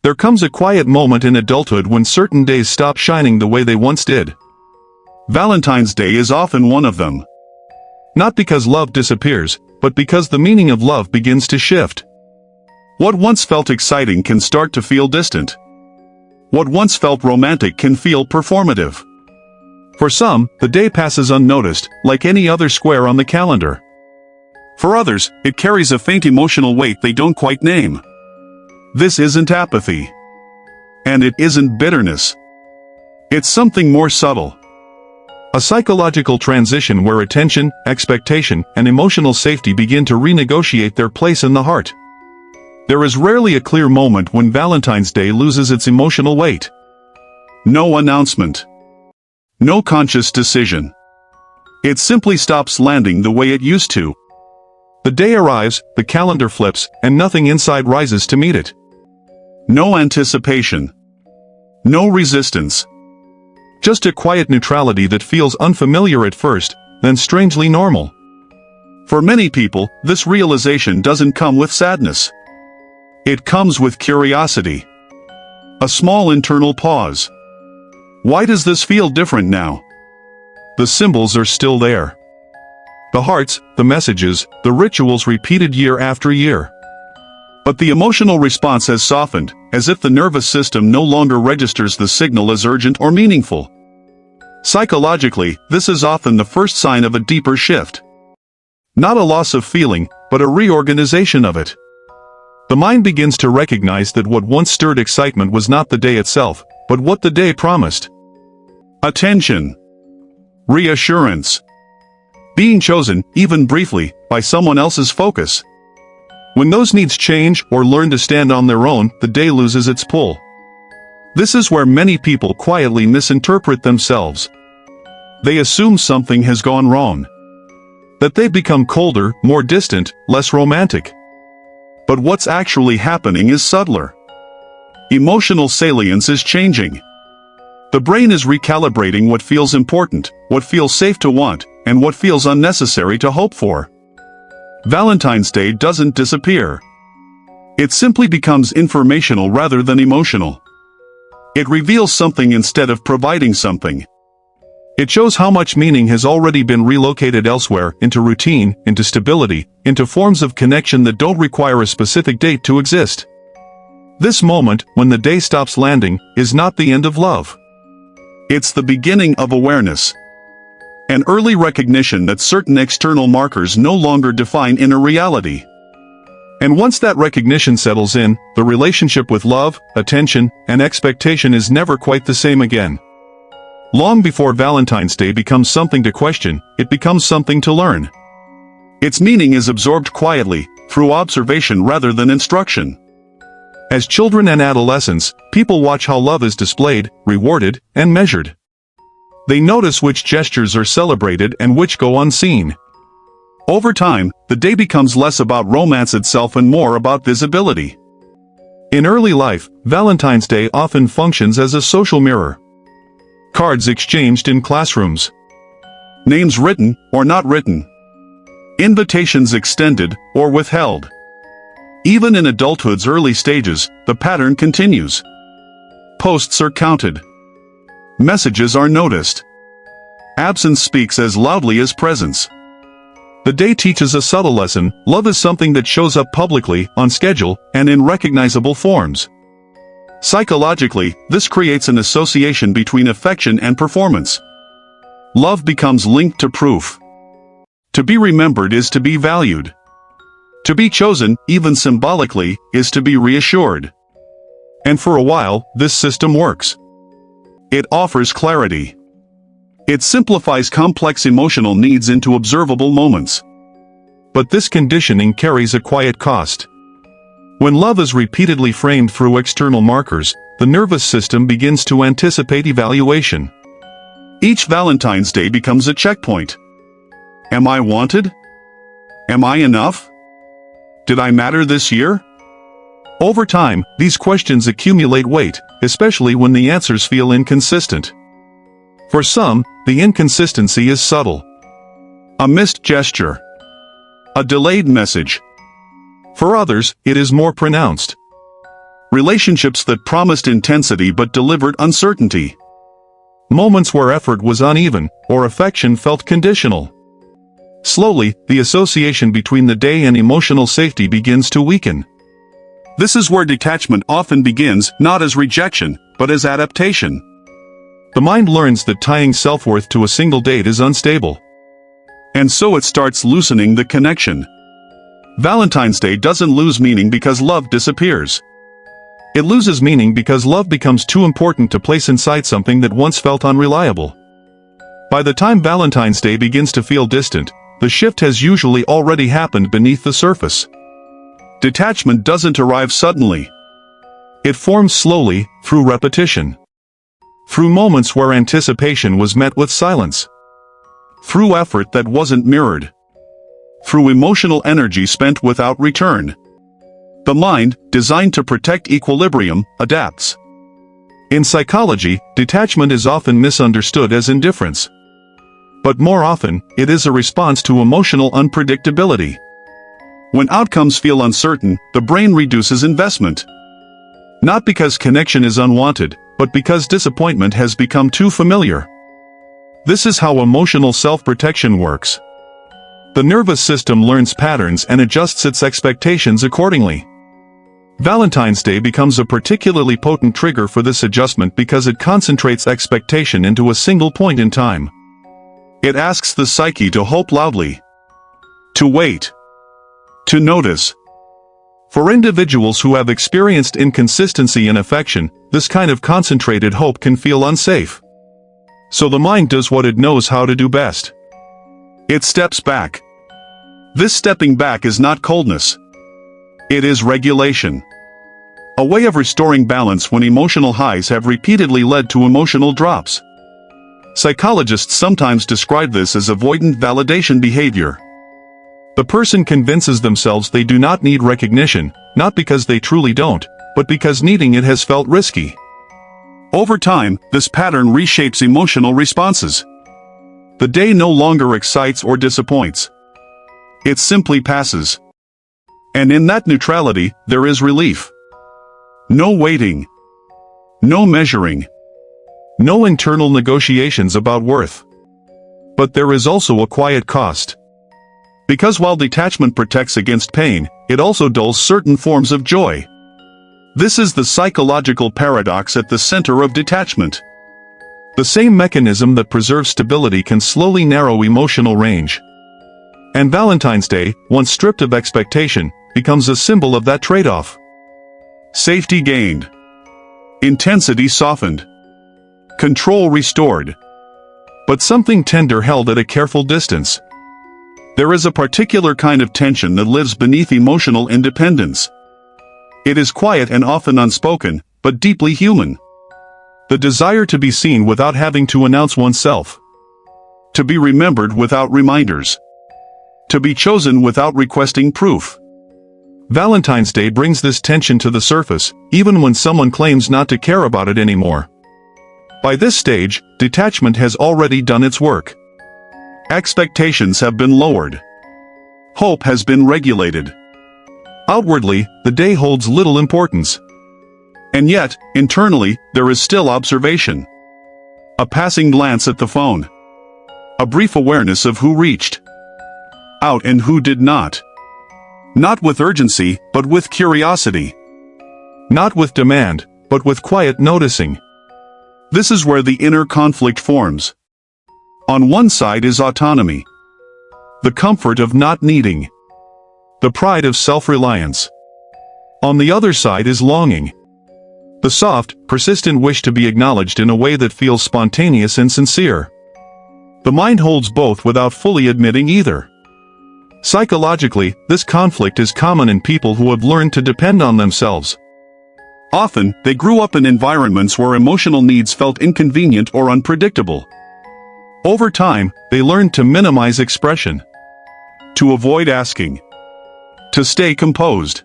There comes a quiet moment in adulthood when certain days stop shining the way they once did. Valentine's Day is often one of them. Not because love disappears, but because the meaning of love begins to shift. What once felt exciting can start to feel distant. What once felt romantic can feel performative. For some, the day passes unnoticed, like any other square on the calendar. For others, it carries a faint emotional weight they don't quite name. This isn't apathy. And it isn't bitterness. It's something more subtle. A psychological transition where attention, expectation, and emotional safety begin to renegotiate their place in the heart. There is rarely a clear moment when Valentine's Day loses its emotional weight. No announcement. No conscious decision. It simply stops landing the way it used to. The day arrives, the calendar flips, and nothing inside rises to meet it. No anticipation. No resistance. Just a quiet neutrality that feels unfamiliar at first, then strangely normal. For many people, this realization doesn't come with sadness. It comes with curiosity. A small internal pause. Why does this feel different now? The symbols are still there. The hearts, the messages, the rituals repeated year after year. But the emotional response has softened, as if the nervous system no longer registers the signal as urgent or meaningful. Psychologically, this is often the first sign of a deeper shift. Not a loss of feeling, but a reorganization of it. The mind begins to recognize that what once stirred excitement was not the day itself, but what the day promised. Attention. Reassurance. Being chosen, even briefly, by someone else's focus. When those needs change or learn to stand on their own, the day loses its pull. This is where many people quietly misinterpret themselves. They assume something has gone wrong. That they've become colder, more distant, less romantic. But what's actually happening is subtler. Emotional salience is changing. The brain is recalibrating what feels important, what feels safe to want, and what feels unnecessary to hope for. Valentine's Day doesn't disappear. It simply becomes informational rather than emotional. It reveals something instead of providing something. It shows how much meaning has already been relocated elsewhere, into routine, into stability, into forms of connection that don't require a specific date to exist. This moment, when the day stops landing, is not the end of love. It's the beginning of awareness. An early recognition that certain external markers no longer define inner reality. And once that recognition settles in, the relationship with love, attention, and expectation is never quite the same again. Long before Valentine's Day becomes something to question, it becomes something to learn. Its meaning is absorbed quietly, through observation rather than instruction. As children and adolescents, people watch how love is displayed, rewarded, and measured. They notice which gestures are celebrated and which go unseen. Over time, the day becomes less about romance itself and more about visibility. In early life, Valentine's Day often functions as a social mirror. Cards exchanged in classrooms. Names written or not written. Invitations extended or withheld. Even in adulthood's early stages, the pattern continues. Posts are counted. Messages are noticed. Absence speaks as loudly as presence. The day teaches a subtle lesson: love is something that shows up publicly, on schedule, and in recognizable forms. Psychologically, this creates an association between affection and performance. Love becomes linked to proof. To be remembered is to be valued. To be chosen, even symbolically, is to be reassured. And for a while, this system works. It offers clarity. It simplifies complex emotional needs into observable moments. But this conditioning carries a quiet cost. When love is repeatedly framed through external markers, the nervous system begins to anticipate evaluation. Each Valentine's Day becomes a checkpoint. Am I wanted? Am I enough? Did I matter this year? Over time, these questions accumulate weight, especially when the answers feel inconsistent. For some, the inconsistency is subtle. A missed gesture. A delayed message. For others, it is more pronounced. Relationships that promised intensity but delivered uncertainty. Moments where effort was uneven, or affection felt conditional. Slowly, the association between the day and emotional safety begins to weaken. This is where detachment often begins, not as rejection, but as adaptation. The mind learns that tying self-worth to a single date is unstable. And so it starts loosening the connection. Valentine's Day doesn't lose meaning because love disappears. It loses meaning because love becomes too important to place inside something that once felt unreliable. By the time Valentine's Day begins to feel distant, the shift has usually already happened beneath the surface. Detachment doesn't arrive suddenly. It forms slowly, through repetition. Through moments where anticipation was met with silence. Through effort that wasn't mirrored. Through emotional energy spent without return. The mind, designed to protect equilibrium, adapts. In psychology, detachment is often misunderstood as indifference. But more often, it is a response to emotional unpredictability. When outcomes feel uncertain, the brain reduces investment. Not because connection is unwanted, but because disappointment has become too familiar. This is how emotional self-protection works. The nervous system learns patterns and adjusts its expectations accordingly. Valentine's Day becomes a particularly potent trigger for this adjustment because it concentrates expectation into a single point in time. It asks the psyche to hope loudly, to wait, to notice. For individuals who have experienced inconsistency in affection, this kind of concentrated hope can feel unsafe. So the mind does what it knows how to do best. It steps back. This stepping back is not coldness. It is regulation. A way of restoring balance when emotional highs have repeatedly led to emotional drops. Psychologists sometimes describe this as avoidant validation behavior. The person convinces themselves they do not need recognition, not because they truly don't, but because needing it has felt risky. Over time, this pattern reshapes emotional responses. The day no longer excites or disappoints. It simply passes. And in that neutrality, there is relief. No waiting. No measuring. No internal negotiations about worth. But there is also a quiet cost. Because while detachment protects against pain, it also dulls certain forms of joy. This is the psychological paradox at the center of detachment. The same mechanism that preserves stability can slowly narrow emotional range. And Valentine's Day, once stripped of expectation, becomes a symbol of that trade-off. Safety gained. Intensity softened. Control restored. But something tender held at a careful distance. There is a particular kind of tension that lives beneath emotional independence. It is quiet and often unspoken, but deeply human. The desire to be seen without having to announce oneself. To be remembered without reminders. To be chosen without requesting proof. Valentine's Day brings this tension to the surface, even when someone claims not to care about it anymore. By this stage, detachment has already done its work. Expectations have been lowered. Hope has been regulated. Outwardly, the day holds little importance. And yet, internally, there is still observation. A passing glance at the phone. A brief awareness of who reached out and who did not. Not with urgency, but with curiosity. Not with demand, but with quiet noticing. This is where the inner conflict forms. On one side is autonomy. The comfort of not needing. The pride of self-reliance. On the other side is longing. The soft, persistent wish to be acknowledged in a way that feels spontaneous and sincere. The mind holds both without fully admitting either. Psychologically, this conflict is common in people who have learned to depend on themselves. Often, they grew up in environments where emotional needs felt inconvenient or unpredictable. Over time, they learned to minimize expression. To avoid asking. To stay composed.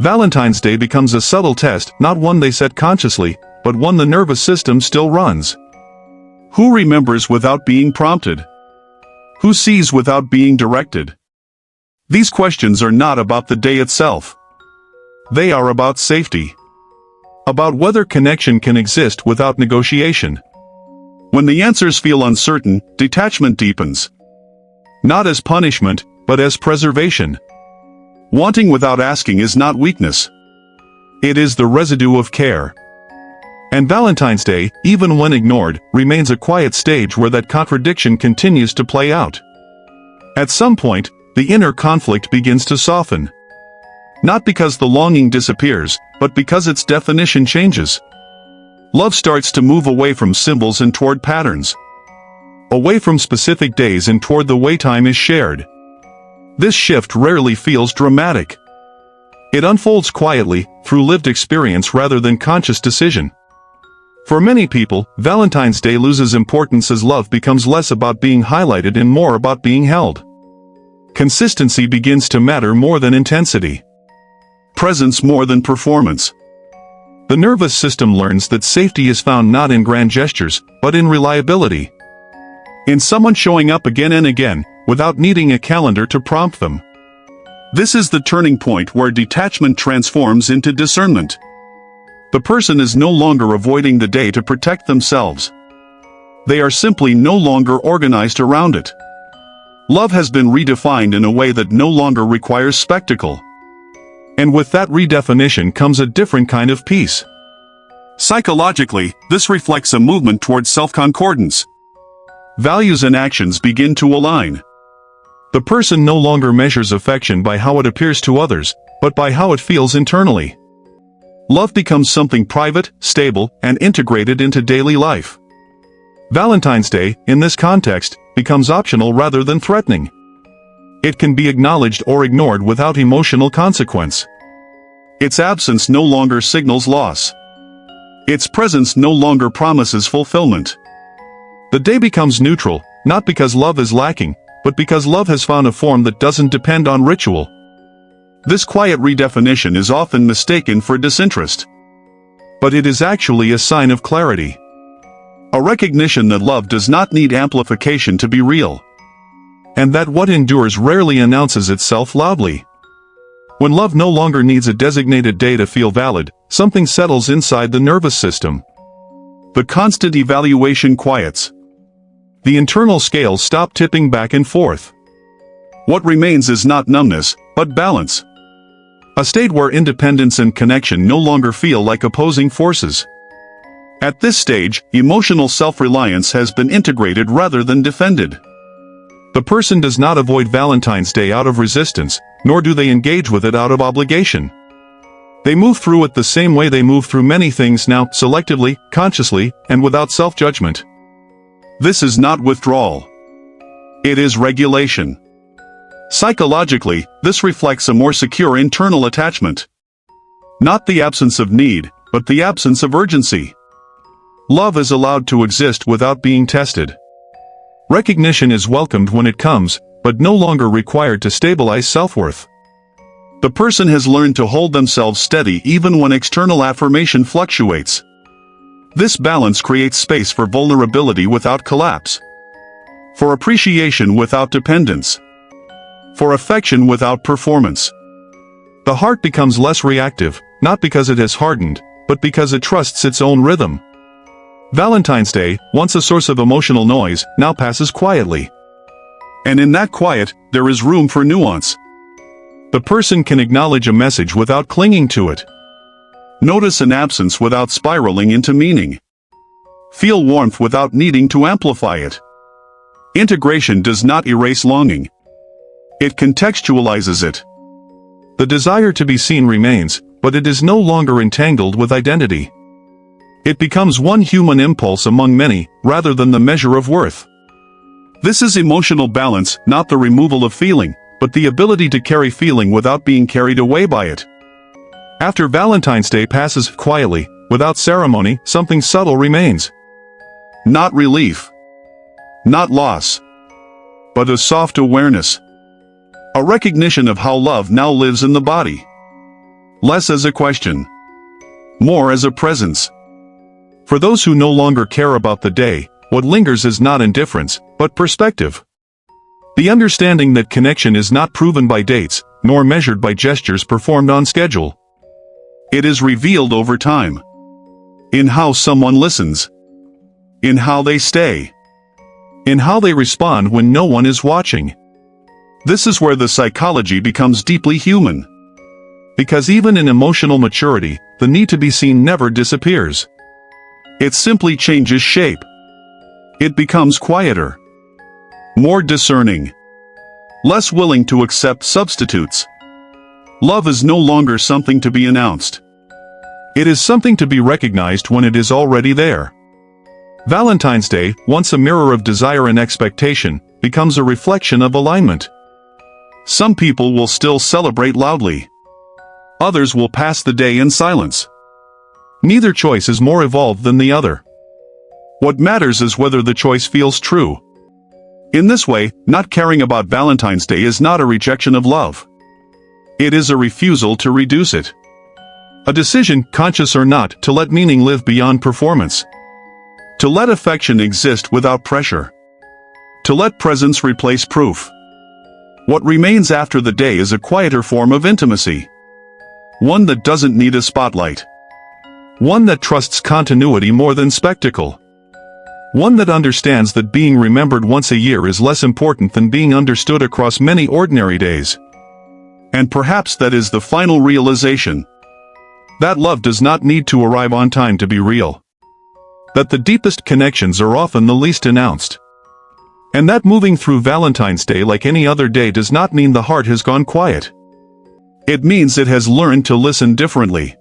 Valentine's Day becomes a subtle test, not one they set consciously, but one the nervous system still runs. Who remembers without being prompted? Who sees without being directed? These questions are not about the day itself. They are about safety. about whether connection can exist without negotiation. When the answers feel uncertain, detachment deepens. Not as punishment, but as preservation. Wanting without asking is not weakness. It is the residue of care. And Valentine's Day, even when ignored, remains a quiet stage where that contradiction continues to play out. At some point, the inner conflict begins to soften. Not because the longing disappears, but because its definition changes. Love starts to move away from symbols and toward patterns. Away from specific days and toward the way time is shared. This shift rarely feels dramatic. It unfolds quietly, through lived experience rather than conscious decision. For many people, Valentine's Day loses importance as love becomes less about being highlighted and more about being held. Consistency begins to matter more than intensity. Presence more than performance. The nervous system learns that safety is found not in grand gestures, but in reliability. In someone showing up again and again, without needing a calendar to prompt them. This is the turning point where detachment transforms into discernment. The person is no longer avoiding the day to protect themselves. They are simply no longer organized around it. Love has been redefined in a way that no longer requires spectacle. And with that redefinition comes a different kind of peace. Psychologically, this reflects a movement towards self-concordance. Values and actions begin to align. The person no longer measures affection by how it appears to others, but by how it feels internally. Love becomes something private, stable, and integrated into daily life. Valentine's Day, in this context, becomes optional rather than threatening. It can be acknowledged or ignored without emotional consequence. Its absence no longer signals loss. Its presence no longer promises fulfillment. The day becomes neutral, not because love is lacking, but because love has found a form that doesn't depend on ritual. This quiet redefinition is often mistaken for disinterest. But it is actually a sign of clarity. A recognition that love does not need amplification to be real. And that what endures rarely announces itself loudly. When love no longer needs a designated day to feel valid, something settles inside the nervous system. The constant evaluation quiets. The internal scales stop tipping back and forth. What remains is not numbness, but balance. A state where independence and connection no longer feel like opposing forces. At this stage, emotional self-reliance has been integrated rather than defended. The person does not avoid Valentine's Day out of resistance, nor do they engage with it out of obligation. They move through it the same way they move through many things now, selectively, consciously, and without self-judgment. This is not withdrawal. It is regulation. Psychologically, this reflects a more secure internal attachment. Not the absence of need, but the absence of urgency. Love is allowed to exist without being tested. Recognition is welcomed when it comes, but no longer required to stabilize self-worth. The person has learned to hold themselves steady even when external affirmation fluctuates. This balance creates space for vulnerability without collapse. For appreciation without dependence. For affection without performance. The heart becomes less reactive, not because it has hardened, but because it trusts its own rhythm. Valentine's Day, once a source of emotional noise, now passes quietly. And in that quiet, there is room for nuance. The person can acknowledge a message without clinging to it. Notice an absence without spiraling into meaning. Feel warmth without needing to amplify it. Integration does not erase longing. It contextualizes it. The desire to be seen remains, but it is no longer entangled with identity. It becomes one human impulse among many, rather than the measure of worth. This is emotional balance, not the removal of feeling, but the ability to carry feeling without being carried away by it. After Valentine's Day passes quietly, without ceremony, something subtle remains. Not relief. Not loss. But a soft awareness. A recognition of how love now lives in the body. Less as a question. More as a presence. For those who no longer care about the day, what lingers is not indifference, but perspective. The understanding that connection is not proven by dates, nor measured by gestures performed on schedule. It is revealed over time. in how someone listens, in how they stay, in how they respond when no one is watching. This is where the psychology becomes deeply human. Because even in emotional maturity, the need to be seen never disappears. It simply changes shape. It becomes quieter, more discerning, less willing to accept substitutes. Love is no longer something to be announced. It is something to be recognized when it is already there. Valentine's Day, once a mirror of desire and expectation, becomes a reflection of alignment. Some people will still celebrate loudly. Others will pass the day in silence. Neither choice is more evolved than the other. What matters is whether the choice feels true. In this way, not caring about Valentine's Day is not a rejection of love. It is a refusal to reduce it. A decision, conscious or not, to let meaning live beyond performance. To let affection exist without pressure. To let presence replace proof. What remains after the day is a quieter form of intimacy. One that doesn't need a spotlight. One that trusts continuity more than spectacle. One that understands that being remembered once a year is less important than being understood across many ordinary days. And perhaps that is the final realization. That love does not need to arrive on time to be real. That the deepest connections are often the least announced. And that moving through Valentine's Day like any other day does not mean the heart has gone quiet. It means it has learned to listen differently.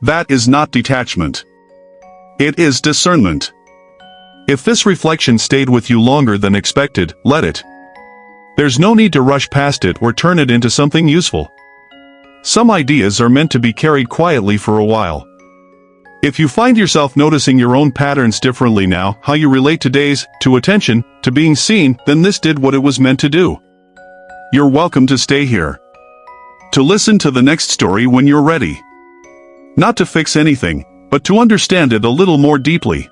That is not detachment. It is discernment. If this reflection stayed with you longer than expected, let it. There's no need to rush past it or turn it into something useful. Some ideas are meant to be carried quietly for a while. If you find yourself noticing your own patterns differently now, how you relate to days, to attention, to being seen, then this did what it was meant to do. You're welcome to stay here. To listen to the next story when you're ready. Not to fix anything, but to understand it a little more deeply.